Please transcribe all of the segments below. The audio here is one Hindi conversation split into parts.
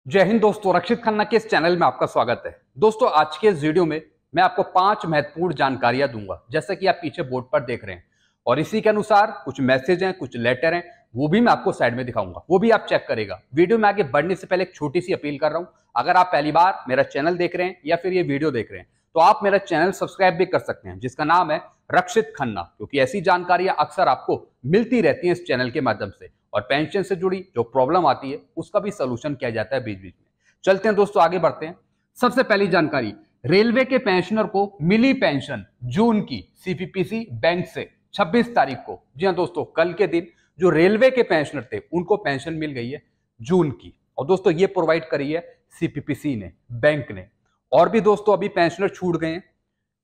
जय हिंद दोस्तों, रक्षित खन्ना के इस चैनल में आपका स्वागत है। दोस्तों, आज के इस वीडियो में मैं आपको 5 महत्वपूर्ण जानकारियां दूंगा, जैसा कि आप पीछे बोर्ड पर देख रहे हैं। और इसी के अनुसार कुछ मैसेज हैं, कुछ लेटर हैं, वो भी मैं आपको साइड में दिखाऊंगा, वो भी आप चेक करेगा। वीडियो में आगे बढ़ने से पहले एक छोटी सी अपील कर रहा हूं, अगर आप पहली बार मेरा चैनल देख रहे हैं या फिर ये वीडियो देख रहे हैं तो आप मेरा चैनल सब्सक्राइब भी कर सकते हैं, जिसका नाम है रक्षित खन्ना, क्योंकि ऐसी जानकारियां अक्सर आपको मिलती रहती हैं इस चैनल के माध्यम से। और पेंशन से जुड़ी जो प्रॉब्लम आती है उसका भी सोल्यूशन किया जाता है बीच बीच में। चलते हैं दोस्तों, आगे बढ़ते हैं। सबसे पहली जानकारी, रेलवे के पेंशनर को मिली पेंशन जून की सीपीपीसी बैंक से 26 तारीख को। जी हां दोस्तों, कल के दिन जो रेलवे के पेंशनर थे उनको पेंशन मिल गई है जून की। और दोस्तों ये प्रोवाइड करी है सीपीपीसी ने, बैंक ने। और भी दोस्तों अभी पेंशनर छूट गए हैं,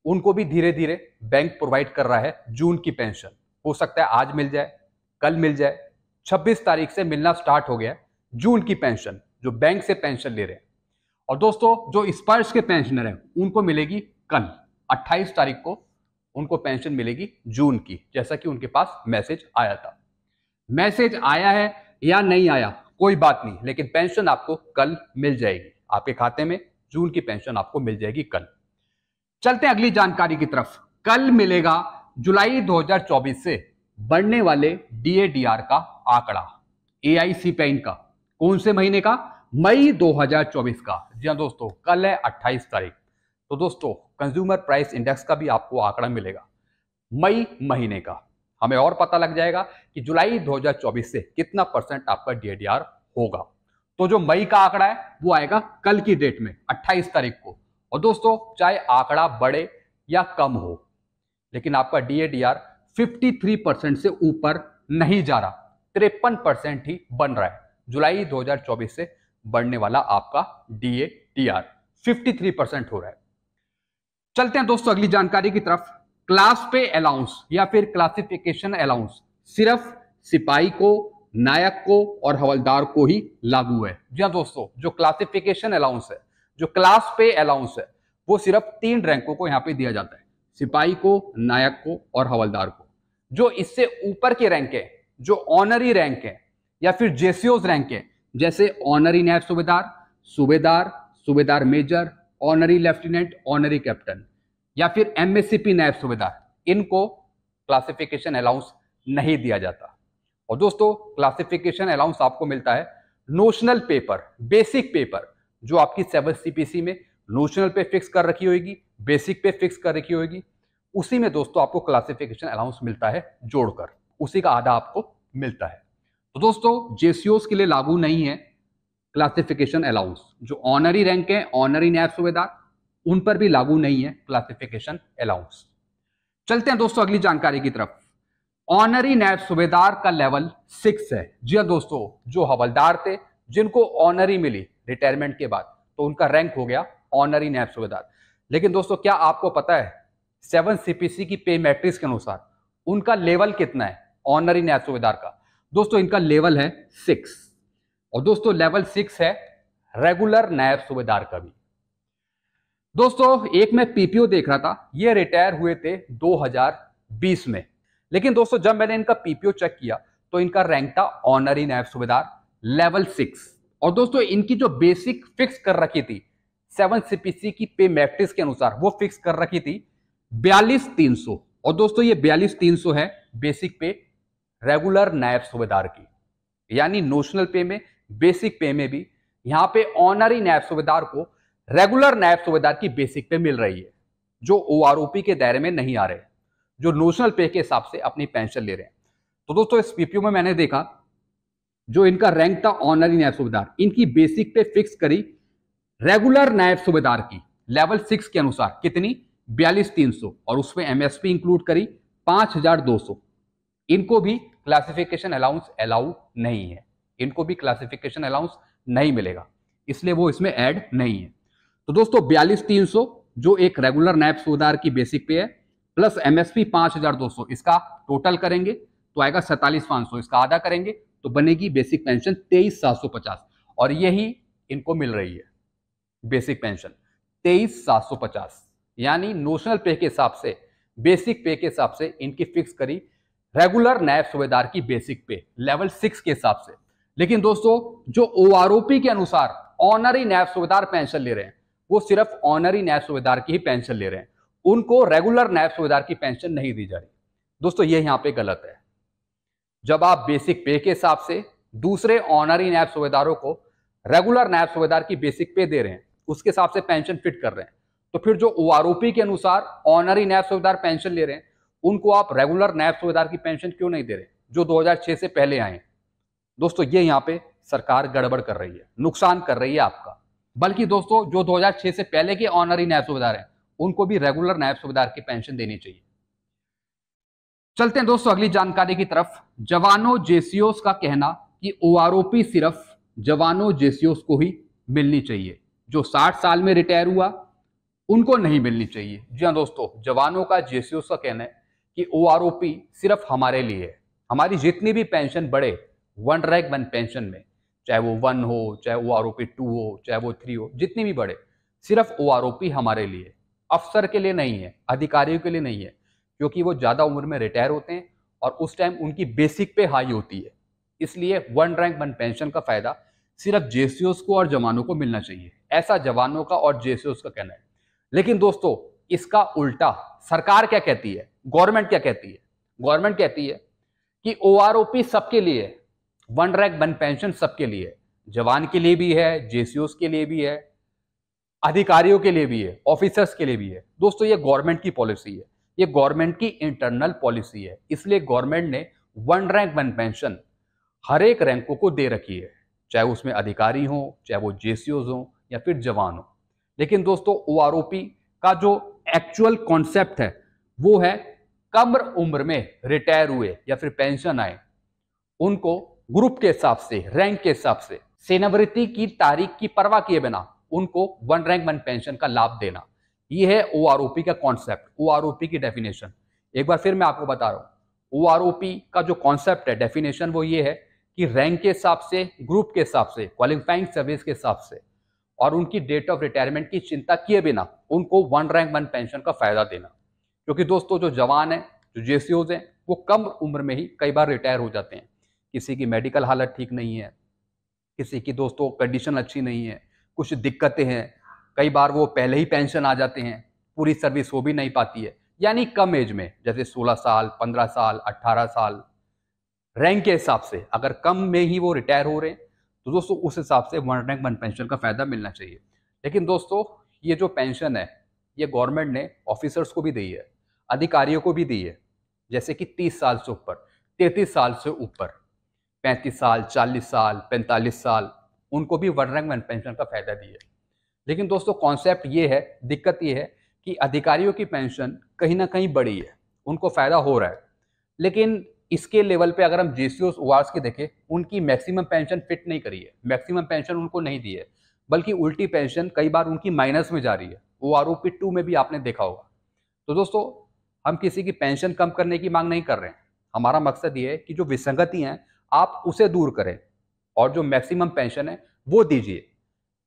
उनको भी धीरे धीरे बैंक प्रोवाइड कर रहा है जून की पेंशन। हो सकता है आज मिल जाए, कल मिल जाए। 26 तारीख से मिलना स्टार्ट हो गया जून की पेंशन, जो बैंक से पेंशन ले रहे हैं। और दोस्तों जो स्पर्श के पेंशनर हैं उनको मिलेगी कल 28 तारीख को, उनको पेंशन मिलेगी जून की, जैसा कि उनके पास मैसेज आया था। मैसेज आया है या नहीं आया कोई बात नहीं, लेकिन पेंशन आपको कल मिल जाएगी, आपके खाते में जून की पेंशन आपको मिल जाएगी कल। चलते हैं अगली जानकारी की तरफ। कल मिलेगा जुलाई 2024 से बढ़ने वाले डीए-डीआर का आंकड़ा, एआईसी पेन का। कौन से महीने का? मई 2024 का। जी हां दोस्तों, कल है 28 तारीख। तो दोस्तों कंज्यूमर प्राइस इंडेक्स का भी आपको आंकड़ा मिलेगा मई महीने का। हमें और पता लग जाएगा कि जुलाई 2024 से कितना परसेंट आपका डीए-डीआर होगा। तो जो मई का आंकड़ा है वो आएगा कल की डेट में 28 तारीख को। और दोस्तों चाहे आंकड़ा बढ़े या कम हो, लेकिन आपका डीए-डीआर 53% से ऊपर नहीं जा रहा, 53% ही बन रहा है। जुलाई 2024 से बढ़ने वाला आपका डीए-डीआर 53% हो रहा है। चलते हैं दोस्तों अगली जानकारी की तरफ। क्लास पे अलाउंस या फिर क्लासिफिकेशन अलाउंस सिर्फ सिपाही को, नायक को और हवलदार को ही लागू है। जी हां दोस्तों, जो क्लासिफिकेशन अलाउंस है, जो क्लास पे अलाउंस है, वो सिर्फ 3 रैंकों को यहां पे दिया जाता है, सिपाही को, नायक को और हवलदार को। जो इससे ऊपर के रैंक है, जो ऑनरी रैंक है या फिर जेसीओज रैंक है, जैसे ऑनरी नायब सूबेदार, सूबेदार, सूबेदार major, honorary lieutenant, honorary captain या फिर एमएससीपी नायब सूबेदार, इनको क्लासिफिकेशन अलाउंस नहीं दिया जाता। और दोस्तों क्लासिफिकेशन अलाउंस आपको मिलता है नोशनल पेपर, बेसिक पेपर, जो आपकी 7 सीपीसी में नोशनल पे फिक्स कर रखी होगी, बेसिक पे फिक्स कर रखी होगी, उसी में दोस्तों आपको क्लासिफिकेशन अलाउंस मिलता है जोड़कर, उसी का आधा आपको मिलता है। तो दोस्तों जेसीओस के लिए लागू नहीं है क्लासिफिकेशन अलाउंस। जो ऑनरी रैंक है, ऑनरी नायब सूबेदार, उन पर भी लागू नहीं है क्लासिफिकेशन अलाउंस। चलते हैं दोस्तों अगली जानकारी की तरफ। ऑनरी नायब सूबेदार का लेवल 6 है। जी हां दोस्तों, जो हवलदार थे जिनको ऑनरी मिली रिटायरमेंट के बाद, तो उनका रैंक हो गया ऑनरी नायब सूबेदार। लेकिन दोस्तों क्या आपको पता है 7 सीपीसी की पे मैट्रिक्स के अनुसार उनका लेवल कितना है ऑनरी नायब सूबेदार का? दोस्तों इनका लेवल है 6। और दोस्तों लेवल 6 है रेगुलर नायब सूबेदार का भी। दोस्तों एक मैं पीपीओ देख रहा था, ये रिटायर हुए थे 2020 में। लेकिन दोस्तों जब मैंने इनका पीपीओ चेक किया तो इनका रैंक था ऑनरी नायब सूबेदार लेवल 6। और दोस्तों इनकी जो बेसिक फिक्स कर रखी थी 7 सीपीसी की पे मैट्रिक्स के अनुसार, वो फिक्स कर रखी थी 42,300। और दोस्तों ये 42,300 है बेसिक पे रेगुलर नायब सूबेदार की, यानी नोशनल पे में, बेसिक पे में भी यहां पे ऑनरी नायब सूबेदार को रेगुलर नायब सूबेदार की बेसिक पे मिल रही है, जो ओआरओपी के दायरे में नहीं आ रहे, जो नोशनल पे के हिसाब से अपनी पेंशन ले रहे हैं। तो दोस्तों इस पीपीओ में मैंने देखा जो इनका रैंक था ऑनरी नायब सूबेदार, इनकी बेसिक पे फिक्स करी रेगुलर नायब सूबेदार की लेवल 6 के अनुसार, कितनी? 42,300, और उसमें एमएसपी इंक्लूड करी 5,200। इनको भी क्लासिफिकेशन अलाउंस अलाउ नहीं है, इनको भी क्लासिफिकेशन अलाउंस नहीं मिलेगा, इसलिए वो इसमें ऐड नहीं है। तो दोस्तों 42,300 जो एक रेगुलर नायब सूबेदार की बेसिक पे है, प्लस एमएसपी 5,200, इसका टोटल करेंगे तो आएगा 47,500, इसका आधा करेंगे तो बनेगी बेसिक पेंशन 23,750। और यही इनको मिल रही है बेसिक पेंशन 23,750, यानी नोशनल पे के हिसाब से, बेसिक पे के हिसाब से इनकी फिक्स करी रेगुलर नायब सूबेदार की बेसिक पे लेवल 6 के हिसाब से। लेकिन दोस्तों जो ओआरओपी के अनुसार ऑनरी नायब सूबेदार पेंशन ले रहे हैं, वो सिर्फ ऑनरी नायब सूबेदार की ही पेंशन ले रहे हैं, उनको रेगुलर नायब सूबेदार की पेंशन नहीं दी जा रही। दोस्तों ये यहाँ पे गलत है। जब आप बेसिक पे के हिसाब से दूसरे ऑनरी नायब सूबेदारों को रेगुलर नायब सूबेदार की बेसिक पे दे रहे हैं, उसके हिसाब से पेंशन फिट कर रहे हैं, तो फिर जो ओआरओपी के अनुसार ऑनरी नायब सूबेदार पेंशन ले रहे हैं, उनको आप रेगुलर नायब सूबेदार की पेंशन क्यों नहीं दे रहे, जो 2006 से पहले आए? दोस्तों ये यहाँ पे सरकार गड़बड़ कर रही है, नुकसान कर रही है आपका। बल्कि दोस्तों जो 2006 से पहले के ऑनरी नायब सूबेदार हैं, उनको भी रेगुलर नायब सूबेदार की पेंशन देनी चाहिए। चलते हैं दोस्तों अगली जानकारी की तरफ। जवानों जेसीओस का कहना कि ओआरओपी सिर्फ जवानों जेसीओस को ही मिलनी चाहिए, जो 60 साल में रिटायर हुआ उनको नहीं मिलनी चाहिए। जी हाँ दोस्तों, जवानों का जेसीओस का कहना है कि ओआरओपी सिर्फ हमारे लिए है। हमारी जितनी भी पेंशन बढ़े 1 रैंक 1 पेंशन में, चाहे वो 1 हो, चाहे ओआरओपी 2 हो, चाहे वो 3 हो, जितनी भी बढ़े, सिर्फ ओआरओपी हमारे लिए, अफसर के लिए नहीं है, अधिकारियों के लिए नहीं है, क्योंकि वो ज्यादा उम्र में रिटायर होते हैं और उस टाइम उनकी बेसिक पे हाई होती है। इसलिए 1 रैंक 1 पेंशन का फायदा सिर्फ जेसीओस को और जवानों को मिलना चाहिए, ऐसा जवानों का और जेसीओस का कहना है। लेकिन दोस्तों इसका उल्टा सरकार क्या कहती है, गवर्नमेंट क्या कहती है? गवर्नमेंट कहती है कि ओआरओपी सबके लिए है, 1 रैंक 1 पेंशन सबके लिए है, जवान के लिए भी है, जेसीओस के लिए भी है, अधिकारियों के लिए भी है, ऑफिसर्स के लिए भी है। दोस्तों ये गवर्नमेंट की पॉलिसी है, ये गवर्नमेंट की इंटरनल पॉलिसी है, इसलिए गवर्नमेंट ने 1 रैंक 1 पेंशन हर एक रैंकों को दे रखी है, चाहे उसमें अधिकारी हो, चाहे वो जेसीओस हो या फिर जवान हो। लेकिन दोस्तों ओआरओपी का जो एक्चुअल कॉन्सेप्ट है वो है कम उम्र में रिटायर हुए या फिर पेंशन आए उनको ग्रुप के हिसाब से, रैंक के हिसाब से, सेवानिवृत्ति की तारीख की परवाह किए बिना उनको 1 रैंक 1 पेंशन का लाभ देना। ये है ओआरओपी का कॉन्सेप्ट, ओआरओपी की डेफिनेशन। एक बार फिर मैं आपको बता रहा हूं, ओआरओपी का जो कॉन्सेप्ट है, डेफिनेशन, वो ये है कि रैंक के हिसाब से, ग्रुप के हिसाब से, क्वालिफाइंग सर्विस के हिसाब से और उनकी डेट ऑफ रिटायरमेंट की चिंता किए बिना उनको 1 रैंक 1 पेंशन का फायदा देना। क्योंकि दोस्तों जो जवान है, जो जेसीओज हैं, वो कम उम्र में ही कई बार रिटायर हो जाते हैं। किसी की मेडिकल हालत ठीक नहीं है, किसी की दोस्तों कंडीशन अच्छी नहीं है, कुछ दिक्कतें हैं, कई बार वो पहले ही पेंशन आ जाते हैं, पूरी सर्विस हो भी नहीं पाती है, यानी कम एज में, जैसे 16 साल, 15 साल, 18 साल, रैंक के हिसाब से अगर कम में ही वो रिटायर हो रहे हैं तो दोस्तों उस हिसाब से 1 रैंक 1 पेंशन का फायदा मिलना चाहिए। लेकिन दोस्तों ये जो पेंशन है ये गवर्नमेंट ने ऑफिसर्स को भी दी है, अधिकारियों को भी दी है, जैसे कि 30 साल से ऊपर, 33 साल से ऊपर, 35 साल, 40 साल, 45 साल, उनको भी 1 रैंक 1 पेंशन का फायदा दिया है। लेकिन दोस्तों कॉन्सेप्ट ये है, दिक्कत ये है कि अधिकारियों की पेंशन कहीं ना कहीं बढ़ी है, उनको फायदा हो रहा है, लेकिन इसके लेवल पे अगर हम जेसीओस ओआरओपी की देखें, उनकी मैक्सिमम पेंशन फिट नहीं करी है, मैक्सिमम पेंशन उनको नहीं दी है, बल्कि उल्टी पेंशन कई बार उनकी माइनस में जा रही है। ओआरओपी 2 में भी आपने देखा होगा। तो दोस्तों हम किसी की पेंशन कम करने की मांग नहीं कर रहे हैं, हमारा मकसद ये है कि जो विसंगति है आप उसे दूर करें और जो मैक्सिमम पेंशन है वो दीजिए।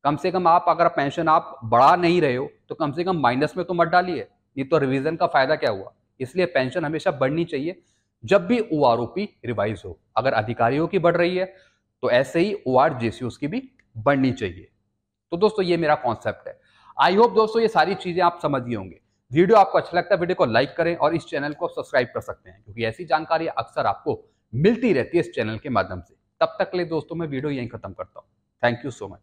कम से कम आप अगर पेंशन आप बढ़ा नहीं रहे हो तो कम से कम माइनस में तो मत डालिए, नहीं तो रिवीजन का फायदा क्या हुआ। इसलिए पेंशन हमेशा बढ़नी चाहिए जब भी ओआरओपी रिवाइज हो। अगर अधिकारियों की बढ़ रही है तो ऐसे ही ओआर जेसीओस की भी बढ़नी चाहिए। तो दोस्तों ये मेरा कॉन्सेप्ट है। आई होप दोस्तों ये सारी चीजें आप समझ गए होंगे। वीडियो आपको अच्छा लगता है वीडियो को लाइक करें और इस चैनल को सब्सक्राइब कर सकते हैं, क्योंकि ऐसी जानकारी अक्सर आपको मिलती रहती है इस चैनल के माध्यम से। तब तक के लिए दोस्तों मैं वीडियो यहीं खत्म करता हूं। Thank you so much.